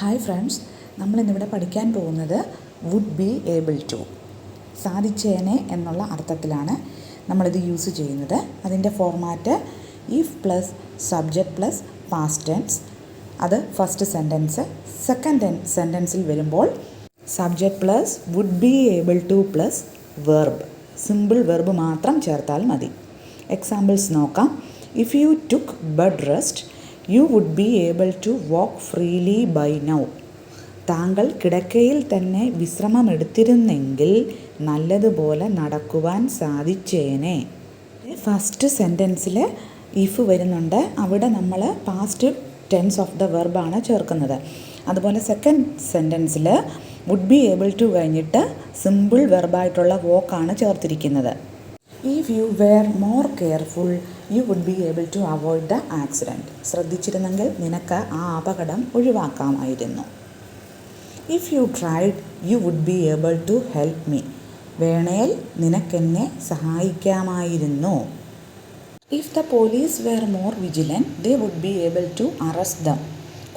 Hi friends, നമ്മളിന്നിവിടെ പഠിക്കാൻ പോകുന്നത് വുഡ് ബി ഏബിൾ ടു, സാധിച്ചേനെ എന്നുള്ള അർത്ഥത്തിലാണ് നമ്മളിത് യൂസ് ചെയ്യുന്നത്. അതിൻ്റെ format if plus subject plus past tense, അത് ഫസ്റ്റ് സെൻറ്റൻസ്. സെക്കൻഡ് സെൻറ്റൻസിൽ വരുമ്പോൾ subject plus would be able to plus verb, simple verb മാത്രം ചേർത്താൽ മതി. എക്സാമ്പിൾസ് നോക്കാം. If you took bed rest you would be able to walk freely by now. താങ്കൾ കിടക്കയിൽ തന്നെ വിശ്രമമെടുത്തിരുന്നെങ്കിൽ നല്ലതുപോലെ നടക്കുവാൻ സാധിച്ചേനെ. ഫസ്റ്റ് സെൻറ്റൻസിൽ ഇഫ് വരുന്നുണ്ട്, അവിടെ നമ്മൾ പാസ്റ്റ് ടെൻസ് ഓഫ് ദ വെർബാണ് ചേർക്കുന്നത്. അതുപോലെ സെക്കൻഡ് സെൻറ്റൻസിൽ വുഡ് ബി ഏബിൾ ടു കഴിഞ്ഞിട്ട് സിമ്പിൾ വെർബായിട്ടുള്ള വോക്കാണ് ചേർത്തിരിക്കുന്നത്. If you were more careful, you would be able to avoid the accident. ശ്രദ്ധിച്ചിരുന്നെങ്കിൽ നിനക്ക് ആ അപകടം ഒഴിവാക്കാമായിരുന്നു. If you tried, you would be able to help me. വേണേൽ നിനക്കെന്നെ സഹായിക്കാമായിരുന്നു. If the police were more vigilant, they would be able to arrest them.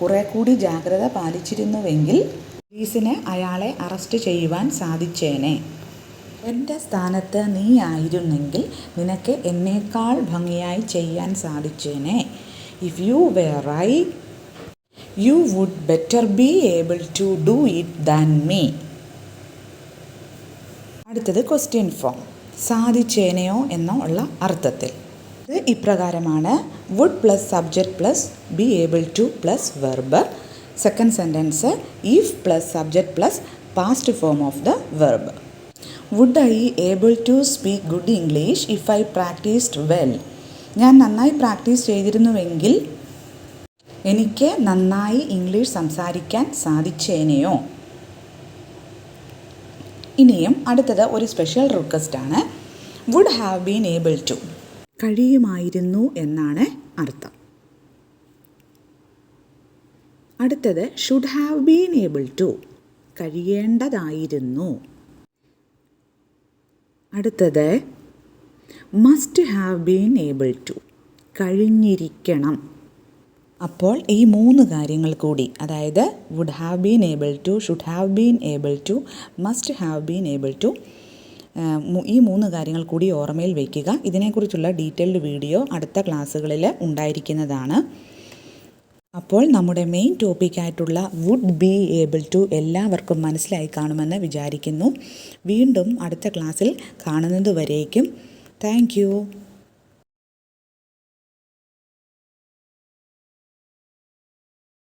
കുറെ കൂടി ജാഗ്രത പാലിച്ചിരുന്നുവെങ്കിൽ പോലീസിന് അയാളെ അറസ്റ്റ് ചെയ്യുവാൻ സാധിച്ചേനെ. എൻ്റെ സ്ഥാനത്ത് നീ ആയിരുന്നെങ്കിൽ നിനക്ക് എന്നേക്കാൾ ഭംഗിയായി ചെയ്യാൻ സാധിച്ചേനെ. If you were I you would better be able to do it than me. അടുത്തത് ക്വസ്റ്റ്യൻ ഫോം, സാധിച്ചേനെയോ എന്നുള്ള അർത്ഥത്തിൽ. ഇത് ഇപ്രകാരമാണ്: would plus subject plus be able to plus verb. Second sentence if plus subject plus past form of the verb. Would I able to speak good English if I practised well. ഞാൻ നന്നായി practice ചെയ്തിരുന്നുവെങ്കിൽ എനിക്ക് നന്നായി English സംസാരിക്കാൻ സാധിച്ചേനെയോ. ഇനിയും അടുത്തത് ഒരു special റിക്വസ്റ്റാണ്. Would have been able to, കഴിയുമായിരുന്നു എന്നാണ് അർത്ഥം. അടുത്തത് should have been able to, കഴിയേണ്ടതായിരുന്നു. അടുത്തത് must have been able to, കഴിഞ്ഞിരിക്കണം. അപ്പോൾ ഈ മൂന്ന് കാര്യങ്ങൾ കൂടി, അതായത് would have been able to, should have been able to, must have been able to, ഈ മൂന്ന് കാര്യങ്ങൾ കൂടി ഓർമ്മയിൽ വയ്ക്കുക. ഇതിനെക്കുറിച്ചുള്ള ഡീറ്റെയിൽഡ് വീഡിയോ അടുത്ത ക്ലാസ്സുകളിൽ ഉണ്ടായിരിക്കുന്നതാണ്. അപ്പോൾ നമ്മുടെ മെയിൻ ടോപ്പിക്കായിട്ടുള്ള വുഡ് ബി ഏബിൾ ടു എല്ലാവർക്കും മനസ്സിലായി കാണുമെന്ന് വിചാരിക്കുന്നു. വീണ്ടും അടുത്ത ക്ലാസ്സിൽ കാണുന്നത് വരേക്കും താങ്ക് യു.